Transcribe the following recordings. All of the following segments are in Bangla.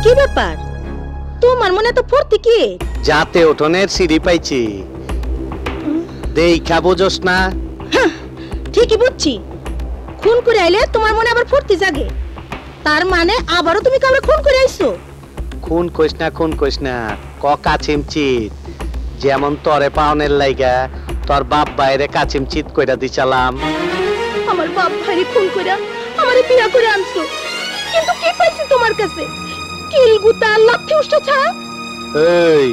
কি ব্যাপার তোমার মনে তো ফুর্তি কি? যাতে উঠোনের সিঁড়ি পাইছি দেখা বোঝস না? ঠিকই বুঝছি, খুন করে আইলে তোমার মনে আবার ফুর্তি জাগে। তার মানে আবারও তুমি কাউকে খুন করে আইছো? খুন কইস না ক কাচিমচিত, যেমন তরে পাওনের লাইগা তোর বাপ বাইরে কাচিমচিত কইরা দিছালাম। আমার বাপ ভাইরে খুন কইরা আমারে বিয়া করে আনছো, কিন্তু কি পাইছি তোমার কাছে? কিলগুতা লাঠি উষ্টা ছাড়া। এই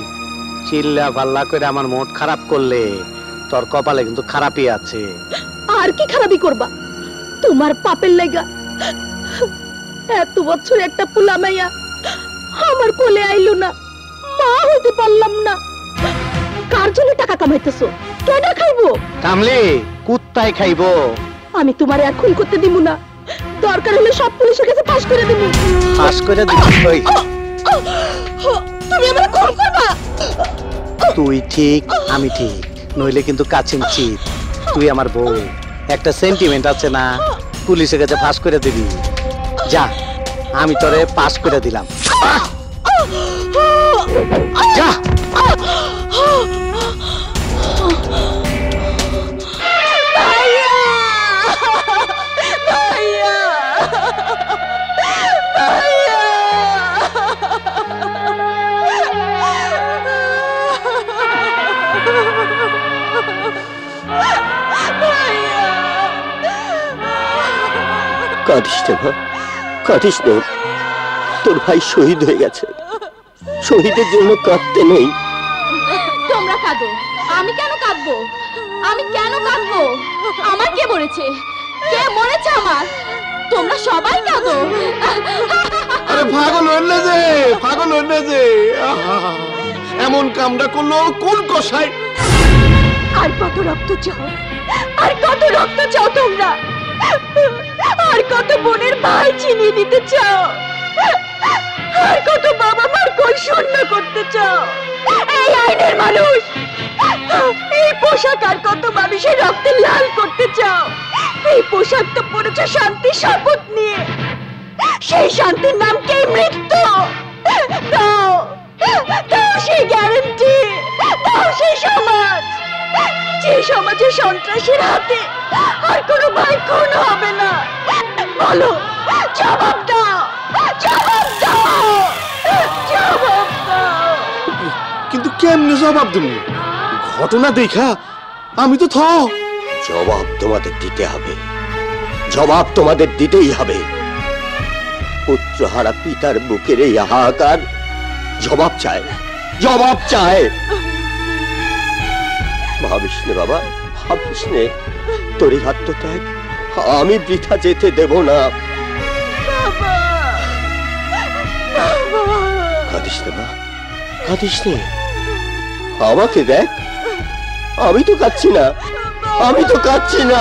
চিল্লা পাল্লা করে আমার মুড খারাপ করলে তোর কপালে কিন্তু খারাপই আছে। আর কি খারাপই করবা? তোমার পাপের লাগা এত বছর একটা পোলা মাইয়া আমার কোলে আইলো না, মা হইতে পারলাম না। কার জন্য টাকা কামাইতেছো? কেডা খাইবো? কামলি কুত্তায় খাইবো। আমি তোমারে আর খুন করতে দিব না, দরকার হলে সব পুলিশের কাছে পাস করে দিব। পাস করে দিবি? তুমি আমারে খুন করবা? তুই ঠিক আমি ঠিক, নইলে কিন্তু কাচিমচিত। তুই আমার বউ, একটা সেন্টিমেন্ট আছে না? পুলিশের কাছে পাস করে দিবি। যা, আমি তোরে পাস করে দিলাম। যা। কাঁদিস না মা, কাঁদিস না। তোর ভাই শহীদ হয়ে গেছে, শহীদের জন্য কাঁদতে নেই। তোমরা কাঁদো, আমি কেন কাঁদবো? আমি কেন কাঁদবো? আমার কে মরেছে? কে মরেছে আমার? তোমরা সবাই কাঁদো। আরে পাগল হইলে যে, পাগল হইলে যে, এমন কামটা করলো কোন কসাই? আর কত রক্ত চাও? আর কত রক্ত চাও তোমরা? আর কত বোনের ভাই চিনিয়ে দিতে চাও? আর কত বাবা মার কোল শূন্য করতে চাও? এই আইনের মানুষ, এই পোশাক আর কত মানুষের রক্তে লাল করতে চাও? এই পোশাক তো পড়েছে শান্তির শপথ নিয়ে, সেই শান্তির নাম কি মৃত্যু? দাও দাও সেই গ্যারান্টি, দাও সেই সমাজ, যে সমাজে সন্ত্রাসীর হাতে আর কোনো ভাই খুন হবে না। বলো, জবাব দাও, জবাব দাও, জবাব দাও। কিন্তু কেমনে জবাব দেব? ঘটনা দেখা আমি তো জবাব তোমাদের দিতে হবে, জবাব তোমাদের দিতেই হবে। পুত্রহারা পিতার বুকের এই হাহাকার জবাব চায়, জবাব চায়। ভাবিস নে বাবা, ভাবিস নে, তোর এই আত্মত্যাগ আমি বৃথা যেতে দেব না। কাঁদিস নে মা, কাঁদিস নে। আমাকে দেখ, আমি তো কাঁদছি না, আমি তো কাঁদছি না।